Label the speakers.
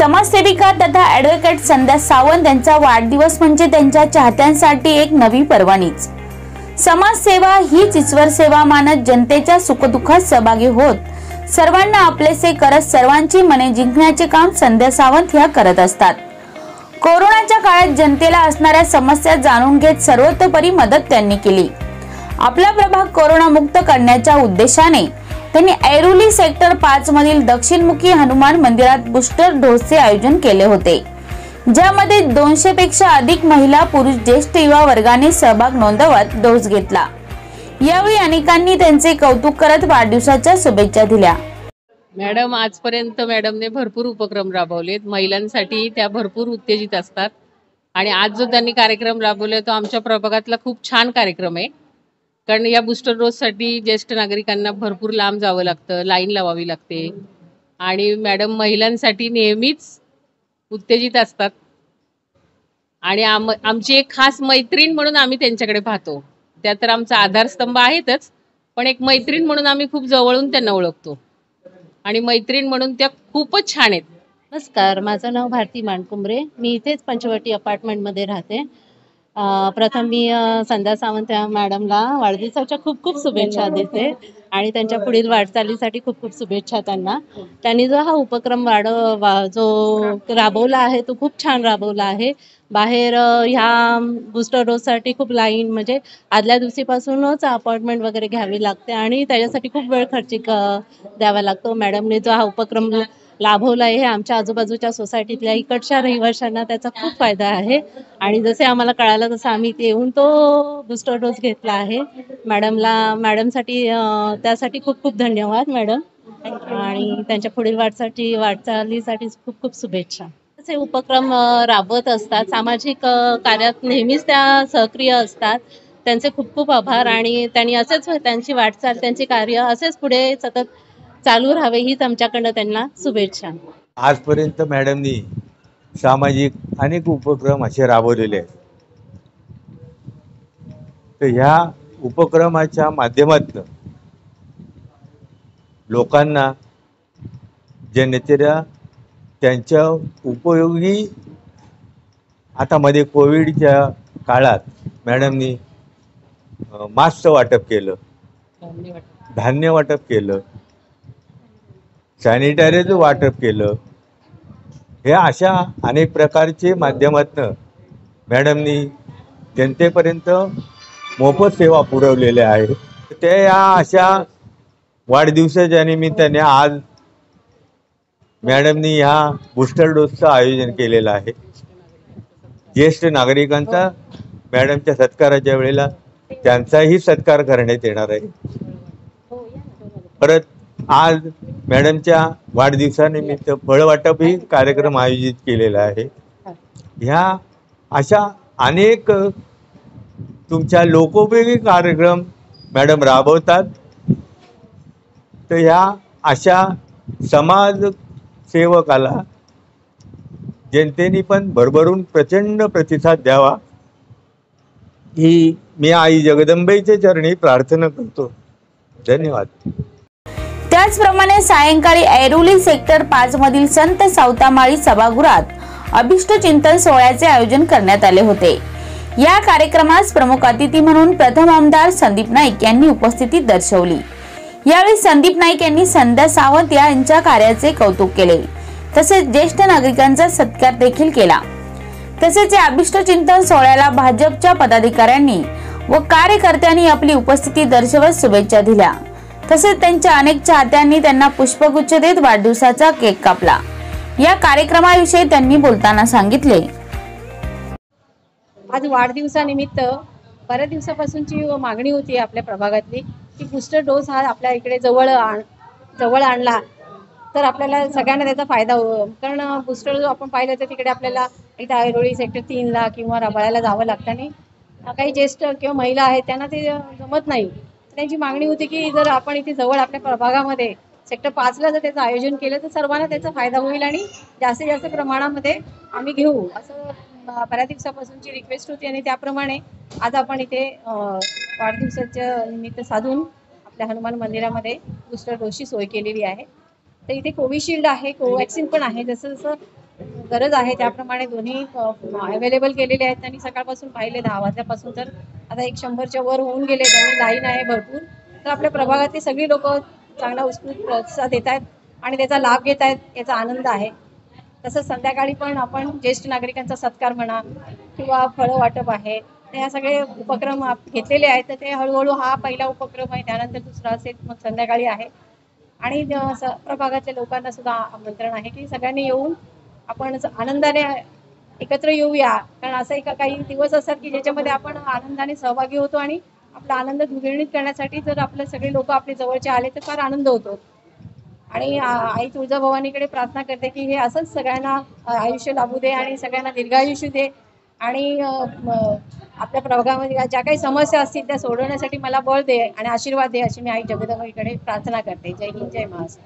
Speaker 1: समाजसेविका तथा ॲडव्होकेट संध्या सावंत यांचा वाढदिवस म्हणजे त्यांच्या चाहत्यांसाठी एक नवी पर्वणीच। समाजसेवा हीच ईश्वर सेवा मानत जनतेच्या सुखदुःखात सहभागी होत सर्वांना आपलेसे करत सर्वांची मने जिंकण्याचे काम संध्या सावंत ह्या करत असतात। कोरोनाच्या काळात जनतेला असणाऱ्या समस्या जाणून घेत सर्वतोपरी मदत त्यांनी केली। आपला प्रभाग कोरोना मुक्त करण्याच्या उद्देशाने त्यांनी ऐरोली सेक्टर 5 मधील दक्षिणमुखी हनुमान मंदिरात बूस्टर डोसचे आयोजन केले होते, ज्यामध्ये 200 पेक्षा अधिक महिला पुरुष ज्येष्ठ युवा वर्गाने सहभाग नोंदवत डोस घेतला। यावेळी अनेकांनी त्यांचे कौतुक करत वाढदिवसाच्या शुभेच्छा दिल्या।
Speaker 2: मॅडम, आजपर्यंत मॅडमने भरपूर उपक्रम राबवलेत, महिलांसाठी त्या भरपूर उत्तेजित असतात आणि आज जो त्यांनी कार्यक्रम राबवला तो आमच्या प्रभागातला खूप छान कार्यक्रम आहे। कारण या बूस्टर डोससाठी ज्येष्ठ नागरिकांना भरपूर लांब जावं लागतं, लाईन लावावी लागते आणि मॅडम महिलांसाठी नेहमीच उत्तेजित असतात आणि आमची एक खास मैत्रीण म्हणून आम्ही त्यांच्याकडे पाहतो। त्या तर आमचा आधारस्तंभ आहेतच, पण एक मैत्रीण म्हणून आम्ही खूप जवळून त्यांना ओळखतो आणि मैत्रीण म्हणून त्या खूपच छान आहेत।
Speaker 3: नमस्कार, माझं नाव भारती मानकुंबरे, मी इथेच पंचवटी अपार्टमेंटमध्ये राहते। प्रथम मी संध्या सावंत या मॅडमला वाढदिवसाच्या खूप खूप शुभेच्छा देते आणि त्यांच्या पुढील वाटचालीसाठी खूप खूप शुभेच्छा त्यांना। त्यांनी जो हा उपक्रम जो राबवला आहे तो खूप छान राबवला आहे। बाहेर ह्या बूस्टर डोससाठी खूप लाईन, म्हणजे आदल्या दिवशीपासूनच अपॉइंटमेंट वगैरे घ्यावी लागते आणि त्याच्यासाठी खूप वेळ खर्ची द्यावा लागतो। मॅडमने जो हा उपक्रम लाभवला आहे, आमच्या आजूबाजूच्या सोसायटीतल्या इकडच्या रहिवाशांना त्याचा खूप फायदा आहे आणि जसे आम्हाला कळालं तसं आम्ही इथे येऊन तो बूस्टर डोस घेतला आहे। मॅडमसाठी त्यासाठी खूप खूप धन्यवाद मॅडम आणि त्यांच्या पुढील वाटचालीसाठी खूप खूप शुभेच्छा। असे उपक्रम राबवत असतात, सामाजिक कार्यात नेहमीच त्या सक्रिय असतात। त्यांचे खूप खूप आभार आणि त्यांनी असेच त्यांची वाटचाल, त्यांचे कार्य असेच पुढे सतत चालू राहावे हीच आमच्याकडनं त्यांना शुभेच्छा।
Speaker 4: आजपर्यंत मॅडमनी सामाजिक अनेक उपक्रम असे राबवलेले आहेत, तर ह्या उपक्रमाच्या माध्यमातून लोकांना जनतेला त्यांच्या उपयोगी, आता मध्ये कोविडच्या काळात मॅडमनी मास्कचं वाटप केलं, धान्य वाटप केलं, सॅनिटायझरचं वाटप केलं, हे अशा अनेक प्रकारचे माध्यमातून मॅडमनी जनतेपर्यंत मोफत सेवा पुरवलेल्या आहेत। ते या अशा वाढदिवसाच्या निमित्ताने आज मॅडमनी ह्या बूस्टर डोसचं आयोजन केलेलं आहे। ज्येष्ठ नागरिकांचा मॅडमच्या सत्काराच्या वेळेला त्यांचाही सत्कार करण्यात येणार आहे। परत आज मॅडमच्या वाढदिवसानिमित्त फळवाटपही कार्यक्रम आयोजित केलेला आहे। ह्या अशा अनेक तुमच्या लोकोपयोगी कार्यक्रम मॅडम राबवतात, तर ह्या अशा समाज सेवकाला जनतेने पण भरभरून प्रचंड प्रतिसाद द्यावा ही मी आई जगदंबेच्या चरणी प्रार्थना करतो। धन्यवाद।
Speaker 1: त्याचप्रमाणे सायंकाळी ऐरोली सेक्टर 5 मधील संत सावतामाळी सभागृहात अभिष्ट चिंतन सोहळ्याचे आयोजन करण्यात आले होते। या कार्यक्रमास प्रमुख अतिथी म्हणून प्रथम आमदार संदीप नाईक यांनी उपस्थिती दर्शवली। यावेळी संदीप नाईक यांनी संध्या सावंत यांच्या कार्याचे कौतुक केले, तसेच ज्येष्ठ नागरिकांचा सत्कार देखील केला। तसेच या अभिष्ट चिंतन सोहळ्याला भाजपच्या पदाधिकाऱ्यांनी व कार्यकर्त्यांनी आपली उपस्थिती दर्शवत शुभेच्छा दिल्या। तसेच त्यांच्या अनेक चाहत्यांनी त्यांना पुष्पगुच्छ देत वाढदिवसाचा केक कापला। या कार्यक्रमाविषयी त्यांनी बोलताना सांगितले,
Speaker 5: आज वाढदिवसानिमित्त बऱ्याच दिवसापासूनची मागणी होती आपल्या प्रभागातली की बूस्टर डोस हा आपल्या इकडे जवळ आणला तर आपल्याला सगळ्यांना त्याचा फायदा हो। कारण बूस्टर डोस आपण पाहिलं तर तिकडे आपल्याला इथं ऐरोली सेक्टर 3ला किंवा रबाळ्याला जावं लागतं आणि काही ज्येष्ठ किंवा महिला आहेत त्यांना ते जमत नाही। त्यांची मागणी होती की जर आपण इथे जवळ आपल्या प्रभागामध्ये सेक्टर 5ला जर त्याचं आयोजन केलं तर सर्वांना त्याचा फायदा होईल आणि जास्तीत जास्त प्रमाणामध्ये आम्ही घेऊ, असं बऱ्याच दिवसापासूनची रिक्वेस्ट होती आणि त्याप्रमाणे आज आपण इथे वाढदिवसाच्या निमित्त साधून आपल्या हनुमान मंदिरामध्ये बूस्टर डोसची सोय केलेली आहे। तर इथे कोविशिल्ड आहे, कोवॅक्सिन पण आहे। जसं जसं गरज आहे त्याप्रमाणे दोन्ही अवेलेबल केलेले आहेत. त्यांनी सकाळपासून पाहिले 10 वाजल्यापासून, तर आता एक 100च्या वर होऊन गेले. त्यांनी लाईन आहे भरपूर. तर आपल्या प्रभागातली सगळी लोक चांगला उत्स्फूर्त प्रतिसाद देत आहेत आणि त्याचा लाभ घेत आहेत, याचा आनंद आहे. तसंच संध्याकाळी पण आपण ज्येष्ठ नागरिकांचा सत्कार म्हणा किंवा फळं वाटप आहे, तर ह्या सगळे उपक्रम घेतलेले आहेत. तर ते हळूहळू हा पहिला उपक्रम आहे, त्यानंतर दुसरा असेल, मग संध्याकाळी आहे. आणि प्रभागातल्या लोकांना सुद्धा आमंत्रण आहे की सगळ्यांनी येऊन आपण आनंदाने एकत्र येऊया. कारण असं एक काही दिवस असतात की ज्याच्यामध्ये आपण आनंदाने सहभागी होतो आणि आपला आनंद द्विगुणित करण्यासाठी जर आपले सगळे लोक आपले जवळचे आले तर फार आनंद होतो. आणि आई तुळजाभवानीकडे प्रार्थना करते की हे असंच सगळ्यांना आयुष्य लाभू दे आणि सगळ्यांना दीर्घायुष्य दे. आणि आपल्या प्रभागामध्ये ज्या काही समस्या असतील त्या सोडवण्यासाठी मला बळ दे आणि आशीर्वाद दे, अशी मी आई जगदंबेकडे प्रार्थना करते. जय हिंद, जय महाराष्ट्र.